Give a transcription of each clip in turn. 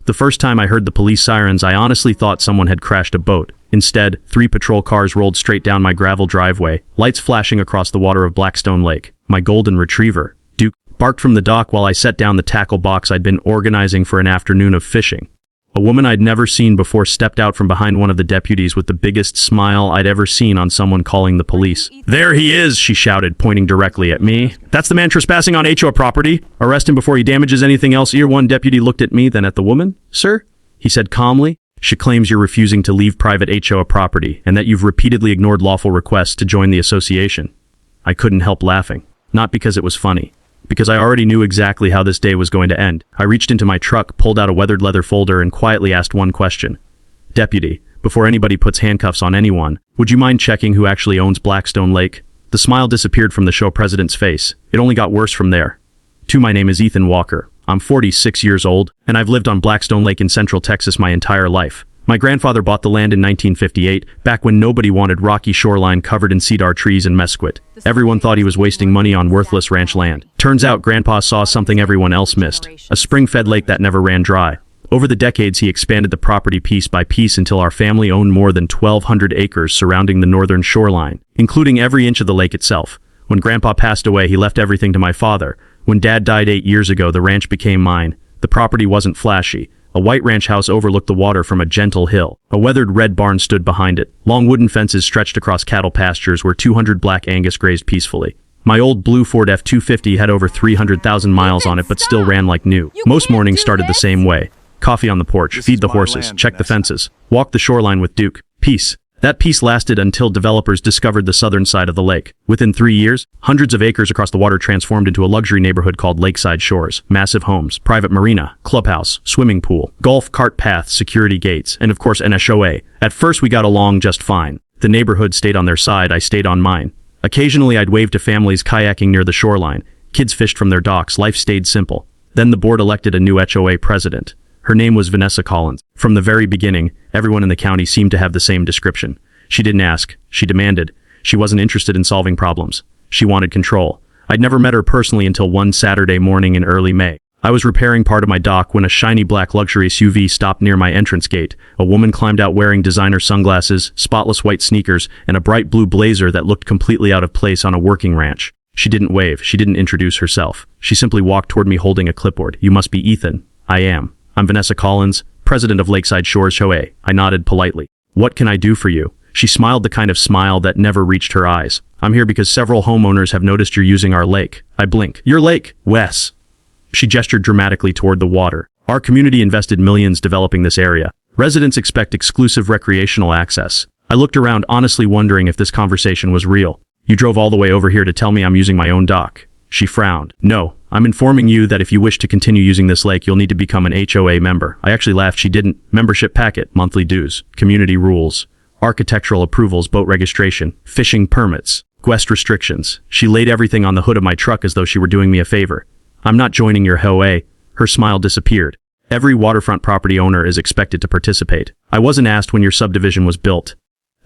The first time I heard the police sirens, I honestly thought someone had crashed a boat. Instead, 3 patrol cars rolled straight down my gravel driveway, lights flashing across the water of Blackstone Lake. My golden retriever, Duke, barked from the dock while I set down the tackle box I'd been organizing for an afternoon of fishing. A woman I'd never seen before stepped out from behind one of the deputies with the biggest smile I'd ever seen on someone calling the police. "There he is," she shouted, pointing directly at me. "That's the man trespassing on HOA property. Arrest him before he damages anything else." One deputy looked at me, then at the woman. "Sir," he said calmly, "she claims you're refusing to leave private HOA property and that you've repeatedly ignored lawful requests to join the association." I couldn't help laughing. Not because it was funny. Because I already knew exactly how this day was going to end. I reached into my truck, pulled out a weathered leather folder, and quietly asked one question. "Deputy, before anybody puts handcuffs on anyone, would you mind checking who actually owns Blackstone Lake?" The smile disappeared from the show president's face. It only got worse from there. My name is Ethan Walker. I'm 46 years old, and I've lived on Blackstone Lake in Central Texas my entire life. My grandfather bought the land in 1958, back when nobody wanted rocky shoreline covered in cedar trees and mesquite. Everyone thought he was wasting money on worthless ranch land. Turns out Grandpa saw something everyone else missed, a spring-fed lake that never ran dry. Over the decades, he expanded the property piece by piece until our family owned more than 1,200 acres surrounding the northern shoreline, including every inch of the lake itself. When Grandpa passed away, he left everything to my father. When Dad died 8 years ago, the ranch became mine. The property wasn't flashy. A white ranch house overlooked the water from a gentle hill. A weathered red barn stood behind it. Long wooden fences stretched across cattle pastures where 200 black Angus grazed peacefully. My old blue Ford F-250 had over 300,000 miles on it but still ran like new. Most mornings started the same way. Coffee on the porch, feed the horses, check the fences, walk the shoreline with Duke. Peace. That peace lasted until developers discovered the southern side of the lake. Within 3 years, hundreds of acres across the water transformed into a luxury neighborhood called Lakeside Shores. Massive homes, private marina, clubhouse, swimming pool, golf cart path, security gates, and of course an HOA. At first we got along just fine. The neighborhood stayed on their side, I stayed on mine. Occasionally I'd wave to families kayaking near the shoreline. Kids fished from their docks, life stayed simple. Then the board elected a new HOA president. Her name was Vanessa Collins. From the very beginning, everyone in the county seemed to have the same description. She didn't ask, she demanded. She wasn't interested in solving problems. She wanted control. I'd never met her personally until one Saturday morning in early May. I was repairing part of my dock when a shiny black luxury SUV stopped near my entrance gate. A woman climbed out wearing designer sunglasses, spotless white sneakers, and a bright blue blazer that looked completely out of place on a working ranch. She didn't wave, she didn't introduce herself. She simply walked toward me holding a clipboard. "You must be Ethan." "I am. I'm Vanessa Collins, president of Lakeside Shores HOA." I nodded politely. "What can I do for you?" She smiled the kind of smile that never reached her eyes. "I'm here because several homeowners have noticed you're using our lake." I blink. "Your lake, Wes." She gestured dramatically toward the water. "Our community invested millions developing this area. Residents expect exclusive recreational access." I looked around, honestly wondering if this conversation was real. "You drove all the way over here to tell me I'm using my own dock." She frowned. "No. I'm informing you that if you wish to continue using this lake, you'll need to become an HOA member." I actually laughed. She didn't. "Membership packet, monthly dues, community rules, architectural approvals, boat registration, fishing permits, guest restrictions." She laid everything on the hood of my truck as though she were doing me a favor. "I'm not joining your HOA." Her smile disappeared. "Every waterfront property owner is expected to participate. I wasn't asked when your subdivision was built."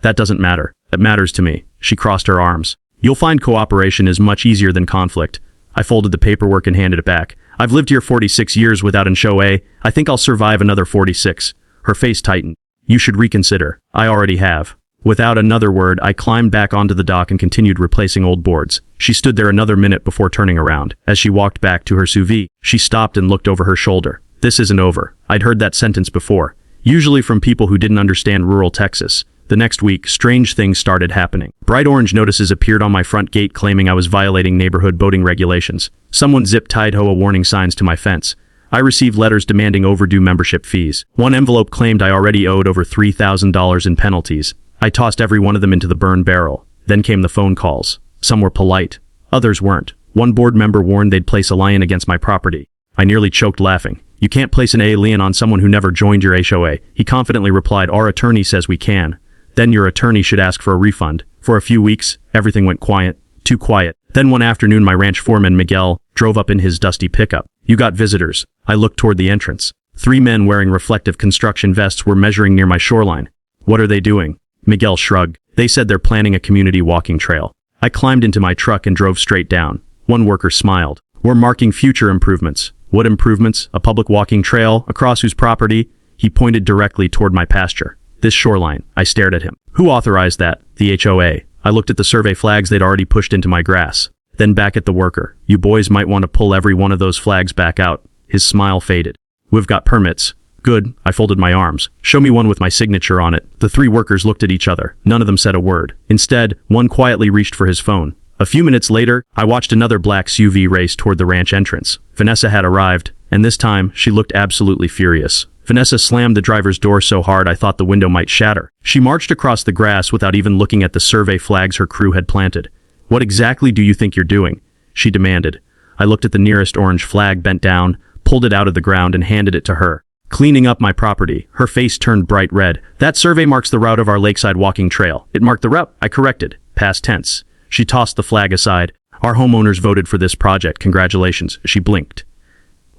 "That doesn't matter. It matters to me." She crossed her arms. "You'll find cooperation is much easier than conflict." I folded the paperwork and handed it back. "I've lived here 46 years without an HOA. I think I'll survive another 46. Her face tightened. "You should reconsider." "I already have." Without another word, I climbed back onto the dock and continued replacing old boards. She stood there another minute before turning around. As she walked back to her SUV, she stopped and looked over her shoulder. "This isn't over." I'd heard that sentence before, usually from people who didn't understand rural Texas. The next week, strange things started happening. Bright orange notices appeared on my front gate claiming I was violating neighborhood boating regulations. Someone zip-tied HOA warning signs to my fence. I received letters demanding overdue membership fees. One envelope claimed I already owed over $3,000 in penalties. I tossed every one of them into the burn barrel. Then came the phone calls. Some were polite. Others weren't. One board member warned they'd place a lien against my property. I nearly choked laughing. "You can't place an lien on someone who never joined your HOA." He confidently replied, "Our attorney says we can." "Then your attorney should ask for a refund." For a few weeks, everything went quiet. Too quiet. Then one afternoon my ranch foreman, Miguel, drove up in his dusty pickup. "You got visitors." I looked toward the entrance. 3 men wearing reflective construction vests were measuring near my shoreline. "What are they doing?" Miguel shrugged. "They said they're planning a community walking trail." I climbed into my truck and drove straight down. One worker smiled. "We're marking future improvements. What improvements? A public walking trail, across whose property? He pointed directly toward my pasture. This shoreline. I stared at him. Who authorized that? The HOA. I looked at the survey flags they'd already pushed into my grass. Then back at the worker. You boys might want to pull every one of those flags back out. His smile faded. We've got permits. Good. I folded my arms. Show me one with my signature on it. The three workers looked at each other. None of them said a word. Instead, one quietly reached for his phone. A few minutes later, I watched another black SUV race toward the ranch entrance. Vanessa had arrived, and this time, she looked absolutely furious. Vanessa slammed the driver's door so hard I thought the window might shatter. She marched across the grass without even looking at the survey flags her crew had planted. What exactly do you think you're doing? She demanded. I looked at the nearest orange flag, bent down, pulled it out of the ground and handed it to her. Cleaning up my property. Her face turned bright red. That survey marks the route of our lakeside walking trail. It marked the route. I corrected. Past tense. She tossed the flag aside. Our homeowners voted for this project. Congratulations. She blinked.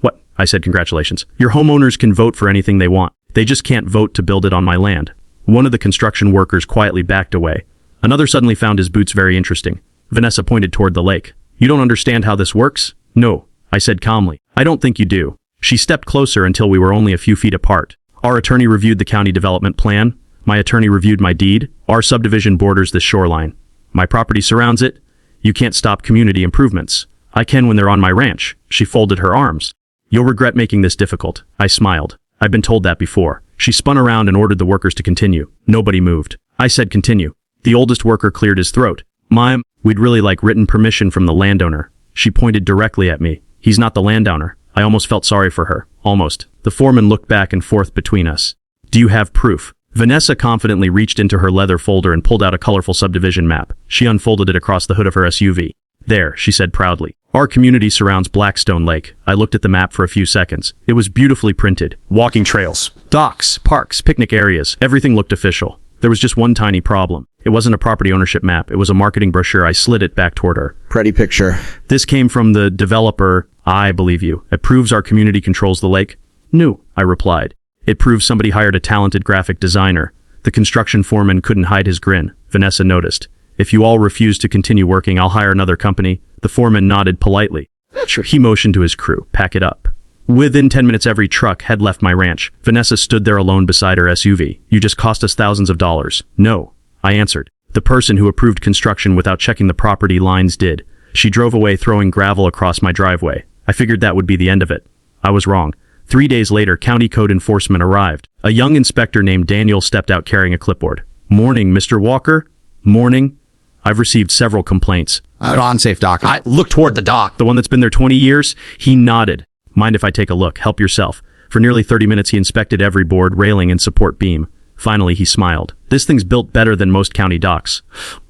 What? I said congratulations. Your homeowners can vote for anything they want. They just can't vote to build it on my land. One of the construction workers quietly backed away. Another suddenly found his boots very interesting. Vanessa pointed toward the lake. You don't understand how this works? No, I said calmly. I don't think you do. She stepped closer until we were only a few feet apart. Our attorney reviewed the county development plan. My attorney reviewed my deed. Our subdivision borders the shoreline. My property surrounds it. You can't stop community improvements. I can when they're on my ranch. She folded her arms. You'll regret making this difficult. I smiled. I've been told that before. She spun around and ordered the workers to continue. Nobody moved. I said continue. The oldest worker cleared his throat. Ma'am, we'd really like written permission from the landowner. She pointed directly at me. He's not the landowner. I almost felt sorry for her. Almost. The foreman looked back and forth between us. Do you have proof? Vanessa confidently reached into her leather folder and pulled out a colorful subdivision map. She unfolded it across the hood of her SUV. There, she said proudly. Our community surrounds Blackstone Lake. I looked at the map for a few seconds. It was beautifully printed. Walking trails, docks, parks, picnic areas. Everything looked official. There was just one tiny problem. It wasn't a property ownership map. It was a marketing brochure. I slid it back toward her. Pretty picture. This came from the developer. I believe you. It proves our community controls the lake? No, I replied. It proves somebody hired a talented graphic designer. The construction foreman couldn't hide his grin. Vanessa noticed. If you all refuse to continue working, I'll hire another company. The foreman nodded politely. Sure. He motioned to his crew. Pack it up. Within 10 minutes, every truck had left my ranch. Vanessa stood there alone beside her SUV. You just cost us thousands of dollars. No, I answered. The person who approved construction without checking the property lines did. She drove away, throwing gravel across my driveway. I figured that would be the end of it. I was wrong. 3 days later, county code enforcement arrived. A young inspector named Daniel stepped out carrying a clipboard. Morning, Mr. Walker. Morning. I've received several complaints. An unsafe dock. I look toward the dock. The one that's been there 20 years? He nodded. Mind if I take a look? Help yourself. For nearly 30 minutes, he inspected every board, railing, and support beam. Finally, he smiled. This thing's built better than most county docks.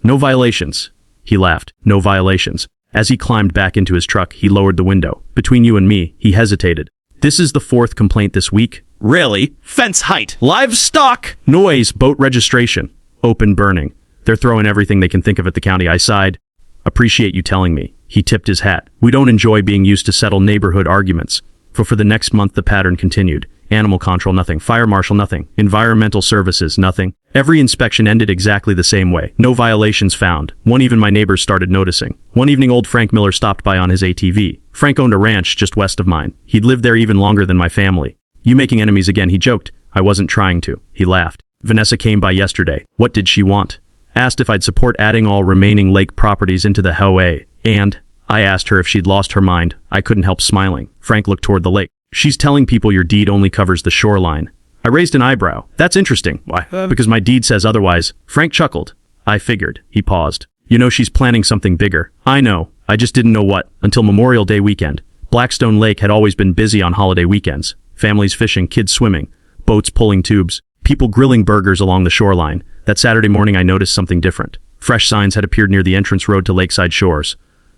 No violations. He laughed. No violations. As he climbed back into his truck, he lowered the window. Between you and me, he hesitated. This is the 4th complaint this week. Really? Fence height. Livestock. Noise. Boat registration. Open burning. They're throwing everything they can think of at the county. I sighed. Appreciate you telling me. He tipped his hat. We don't enjoy being used to settle neighborhood arguments. For the next month, the pattern continued. Animal control, nothing. Fire marshal, nothing. Environmental services, nothing. Every inspection ended exactly the same way. No violations found. One even my neighbors started noticing. One evening, old Frank Miller stopped by on his ATV. Frank owned a ranch just west of mine. He'd lived there even longer than my family. You making enemies again, he joked. I wasn't trying to. He laughed. Vanessa came by yesterday. What did she want? Asked if I'd support adding all remaining lake properties into the HOA. And I asked her if she'd lost her mind. I couldn't help smiling. Frank looked toward the lake. She's telling people your deed only covers the shoreline. I raised an eyebrow. That's interesting. Why? Because my deed says otherwise. Frank chuckled. I figured. He paused. You know she's planning something bigger. I know. I just didn't know what. Until Memorial Day weekend. Blackstone Lake had always been busy on holiday weekends. Families fishing, kids swimming, boats pulling tubes, people grilling burgers along the shoreline. That Saturday morning I noticed something different. Fresh signs had appeared near the entrance road to lakeside shores.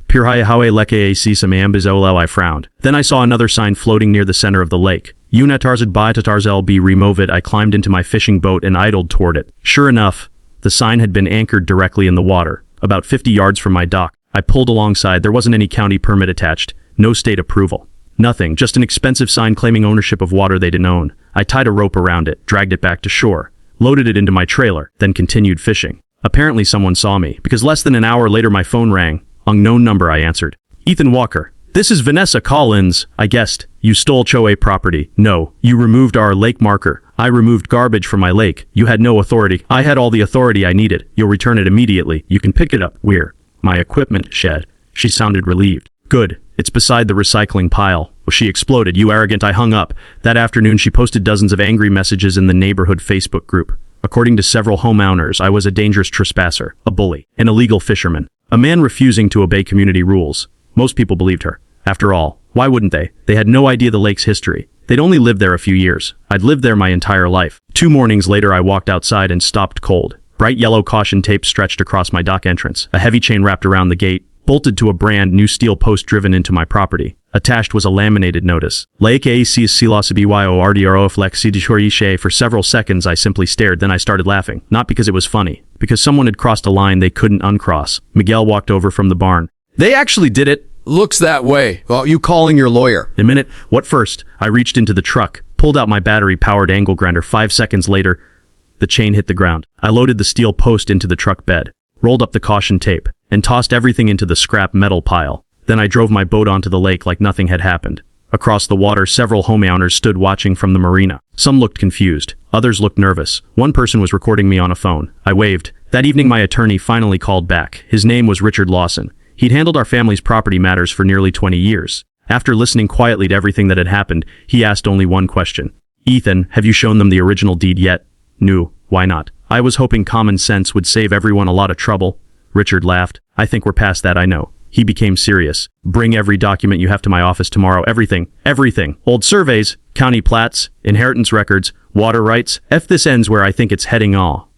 Pirhaya Hawe Leke Sisa Mayambizolel. I frowned. Then I saw another sign floating near the center of the lake. Unatarzad Biatatarzel B. Removid. I climbed into my fishing boat and idled toward it. Sure enough, the sign had been anchored directly in the water, about 50 yards from my dock. I pulled alongside. There wasn't any county permit attached. No state approval. Nothing, just an expensive sign claiming ownership of water they didn't own. I tied a rope around it, dragged it back to shore, loaded it into my trailer, then continued fishing. Apparently someone saw me, because less than an hour later my phone rang. Unknown number, I answered. Ethan Walker, "This is Vanessa Collins. I guessed. You stole HOA property." "No. You removed our lake marker." "I removed garbage from my lake. You had no authority." "I had all the authority I needed." "You'll return it immediately. You can pick it up." "Where?" "My equipment shed." She sounded relieved. "Good. It's beside the recycling pile." She exploded. "You arrogant." I hung up. That afternoon she posted dozens of angry messages in the neighborhood Facebook group. According to several homeowners, I was a dangerous trespasser, a bully, an illegal fisherman, a man refusing to obey community rules. Most people believed her. After all, why wouldn't they? They had no idea the lake's history. They'd only lived there a few years. I'd lived there my entire life. 2 mornings later I walked outside and stopped cold. Bright yellow caution tape stretched across my dock entrance. A heavy chain wrapped around the gate, bolted to a brand new steel post driven into my property. Attached was a laminated notice. Lake AC Silosabyo For several seconds I simply stared, then I started laughing. Not because it was funny, because someone had crossed a line they couldn't uncross. Miguel walked over from the barn. They actually did it. Looks that way. Well, you calling your lawyer? A minute. What first? I reached into the truck, pulled out my battery-powered angle grinder. 5 seconds later, the chain hit the ground. I loaded the steel post into the truck bed, rolled up the caution tape, and tossed everything into the scrap metal pile. Then I drove my boat onto the lake like nothing had happened. Across the water, several homeowners stood watching from the marina. Some looked confused. Others looked nervous. One person was recording me on a phone. I waved. That evening my attorney finally called back. His name was Richard Lawson. He'd handled our family's property matters for nearly 20 years. After listening quietly to everything that had happened, he asked only one question. "Ethan, have you shown them the original deed yet?" "No. Why not?" "I was hoping common sense would save everyone a lot of trouble." Richard laughed. "I think we're past that, I know." He became serious. "Bring every document you have to my office tomorrow. Everything. Everything. Old surveys, county plats, inheritance records, water rights. If this ends where I think it's heading all."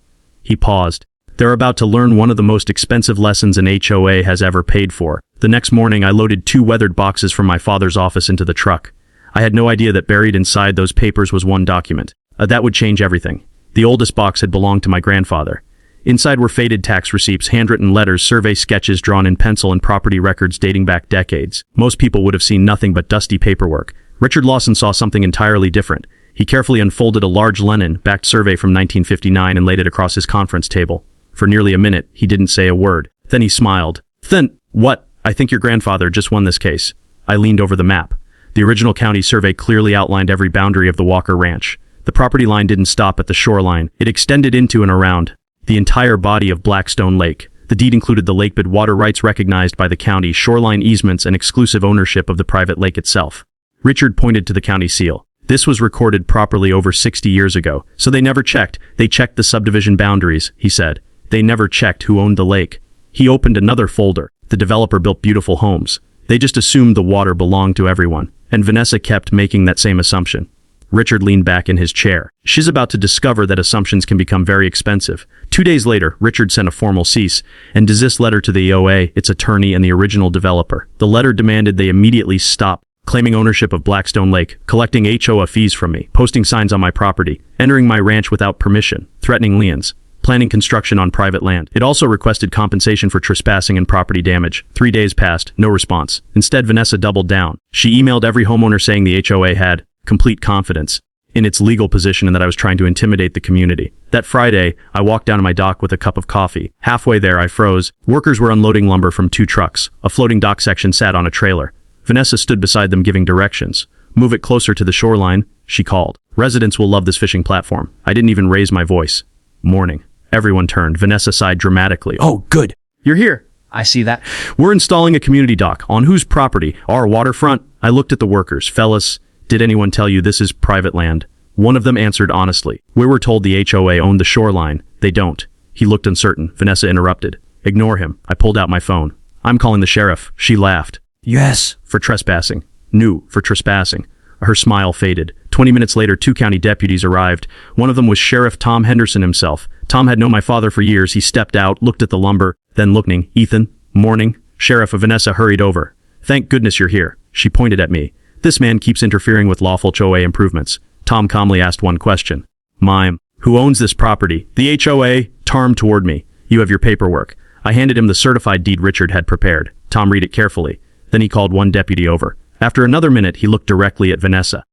He paused. "They're about to learn one of the most expensive lessons an HOA has ever paid for." The next morning I loaded 2 weathered boxes from my father's office into the truck. I had no idea that buried inside those papers was one document. That would change everything. The oldest box had belonged to my grandfather. Inside were faded tax receipts, handwritten letters, survey sketches drawn in pencil, and property records dating back decades. Most people would have seen nothing but dusty paperwork. Richard Lawson saw something entirely different. He carefully unfolded a large Lenin-backed survey from 1959 and laid it across his conference table. For nearly a minute, he didn't say a word. Then he smiled. "Then, what? I think your grandfather just won this case." I leaned over the map. The original county survey clearly outlined every boundary of the Walker Ranch. The property line didn't stop at the shoreline. It extended into and around the entire body of Blackstone Lake. The deed included the lakebed water rights recognized by the county, shoreline easements, and exclusive ownership of the private lake itself. Richard pointed to the county seal. "This was recorded properly over 60 years ago, so they never checked. They checked the subdivision boundaries," he said. "They never checked who owned the lake." He opened another folder. "The developer built beautiful homes. They just assumed the water belonged to everyone. And Vanessa kept making that same assumption." Richard leaned back in his chair. "She's about to discover that assumptions can become very expensive." 2 days later, Richard sent a formal cease and desist letter to the EOA, its attorney, and the original developer. The letter demanded they immediately stop claiming ownership of Blackstone Lake, collecting HOA fees from me, posting signs on my property, entering my ranch without permission, threatening liens, planning construction on private land. It also requested compensation for trespassing and property damage. 3 days passed, no response. Instead, Vanessa doubled down. She emailed every homeowner saying the HOA had complete confidence in its legal position and that I was trying to intimidate the community. That Friday, I walked down to my dock with a cup of coffee. Halfway there, I froze. Workers were unloading lumber from 2 trucks. A floating dock section sat on a trailer. Vanessa stood beside them giving directions. "Move it closer to the shoreline," she called. "Residents will love this fishing platform." I didn't even raise my voice. Morning. Everyone turned. Vanessa sighed dramatically. "Oh, good. You're here." I see that." "We're installing a community dock." "On whose property?" "Our waterfront." I looked at the workers. "Fellas, did anyone tell you this is private land?" One of them answered honestly. "We were told the HOA owned the shoreline. They don't." He looked uncertain. Vanessa interrupted. "Ignore him." I pulled out my phone. "I'm calling the sheriff." She laughed. "Yes." "For trespassing." "No, for trespassing." Her smile faded. 20 minutes later, 2 county deputies arrived. One of them was Sheriff Tom Henderson himself. Tom had known my father for years. He stepped out, looked at the lumber, then looking. "Ethan, morning." Sheriff Vanessa hurried over. "Thank goodness you're here." She pointed at me. "This man keeps interfering with lawful HOA improvements." Tom calmly asked one question. "Mime, who owns this property?" "The HOA." Tom toward me. "You have your paperwork." I handed him the certified deed Richard had prepared. Tom read it carefully. Then he called one deputy over. After another minute, he looked directly at Vanessa.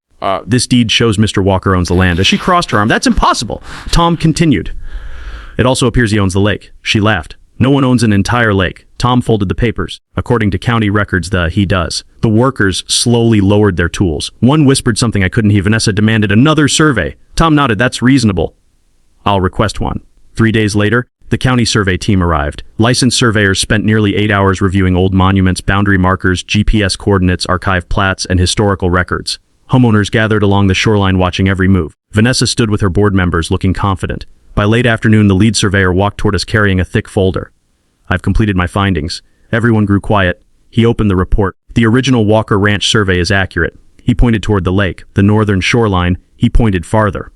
This deed shows Mr. Walker owns the land." As she crossed her arm, "That's impossible." Tom continued. "It also appears he owns the lake." She laughed. "No one owns an entire lake." Tom folded the papers. According to county records, he does. The workers slowly lowered their tools. One whispered something I couldn't hear. Vanessa demanded another survey. Tom nodded. That's reasonable. I'll request one. 3 days later, the county survey team arrived. Licensed surveyors spent nearly 8 hours reviewing old monuments, boundary markers, GPS coordinates, archive plats, and historical records. Homeowners gathered along the shoreline watching every move. Vanessa stood with her board members looking confident. By late afternoon, the lead surveyor walked toward us carrying a thick folder. I've completed my findings. Everyone grew quiet. He opened the report. The original Walker Ranch survey is accurate. He pointed toward the lake, the northern shoreline. He pointed farther.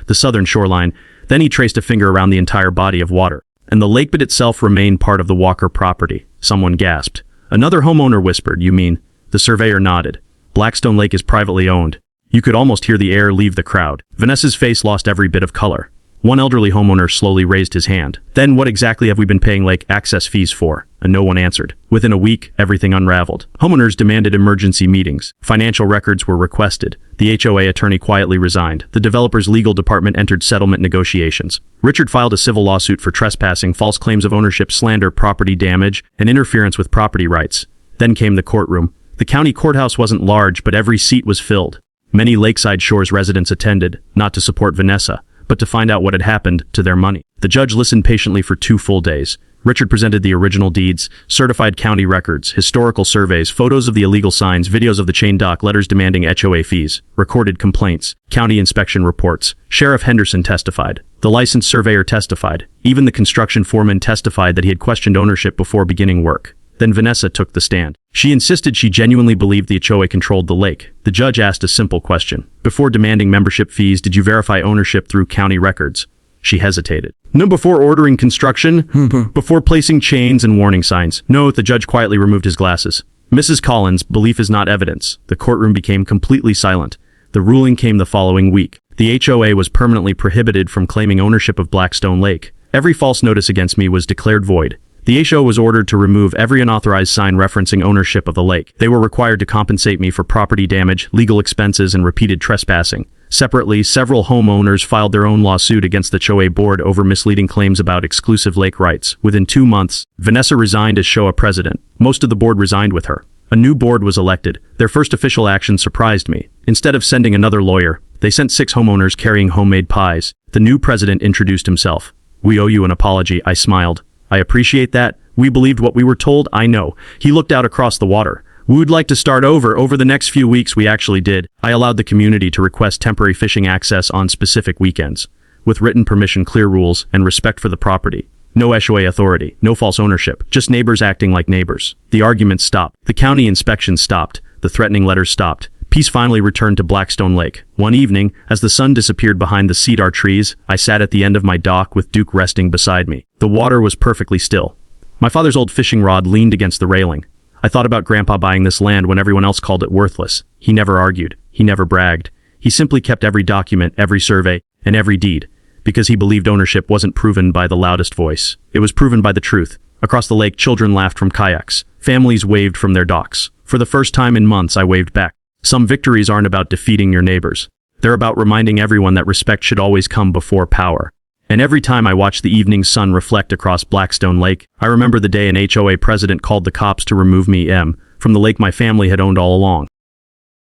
The southern shoreline. Then he traced a finger around the entire body of water. And the lake bed itself remained part of the Walker property. Someone gasped. Another homeowner whispered, "You mean?" The surveyor nodded. Blackstone Lake is privately owned. You could almost hear the air leave the crowd. Vanessa's face lost every bit of color. One elderly homeowner slowly raised his hand. Then what exactly have we been paying lake access fees for? And no one answered. Within a week, everything unraveled. Homeowners demanded emergency meetings. Financial records were requested. The HOA attorney quietly resigned. The developer's legal department entered settlement negotiations. Richard filed a civil lawsuit for trespassing, false claims of ownership, slander, property damage, and interference with property rights. Then came the courtroom. The county courthouse wasn't large, but every seat was filled. Many Lakeside Shores residents attended, not to support Vanessa, but to find out what had happened to their money. The judge listened patiently for 2 full days. Richard presented the original deeds, certified county records, historical surveys, photos of the illegal signs, videos of the chain dock, letters demanding HOA fees, recorded complaints, county inspection reports. Sheriff Henderson testified. The licensed surveyor testified. Even the construction foreman testified that he had questioned ownership before beginning work. Then Vanessa took the stand. She insisted she genuinely believed the HOA controlled the lake. The judge asked a simple question. Before demanding membership fees, did you verify ownership through county records? She hesitated. No, before ordering construction? Before placing chains and warning signs? No, the judge quietly removed his glasses. Mrs. Collins, belief is not evidence. The courtroom became completely silent. The ruling came the following week. The HOA was permanently prohibited from claiming ownership of Blackstone Lake. Every false notice against me was declared void. The HOA was ordered to remove every unauthorized sign referencing ownership of the lake. They were required to compensate me for property damage, legal expenses, and repeated trespassing. Separately, several homeowners filed their own lawsuit against the HOA board over misleading claims about exclusive lake rights. Within 2 months, Vanessa resigned as HOA president. Most of the board resigned with her. A new board was elected. Their first official action surprised me. Instead of sending another lawyer, they sent 6 homeowners carrying homemade pies. The new president introduced himself. "We owe you an apology," I smiled. "I appreciate that. We believed what we were told." "I know." He looked out across the water. "We would like to start over. Over the next few weeks, we actually did. I allowed the community to request temporary fishing access on specific weekends, with written permission, clear rules, and respect for the property. No HOA authority, no false ownership, just neighbors acting like neighbors." The arguments stopped. The county inspections stopped. The threatening letters stopped. Peace finally returned to Blackstone Lake. One evening, as the sun disappeared behind the cedar trees, I sat at the end of my dock with Duke resting beside me. The water was perfectly still. My father's old fishing rod leaned against the railing. I thought about Grandpa buying this land when everyone else called it worthless. He never argued. He never bragged. He simply kept every document, every survey, and every deed, because he believed ownership wasn't proven by the loudest voice. It was proven by the truth. Across the lake, children laughed from kayaks. Families waved from their docks. For the first time in months, I waved back. Some victories aren't about defeating your neighbors. They're about reminding everyone that respect should always come before power. And every time I watch the evening sun reflect across Blackstone Lake, I remember the day an HOA president called the cops to remove me from the lake my family had owned all along.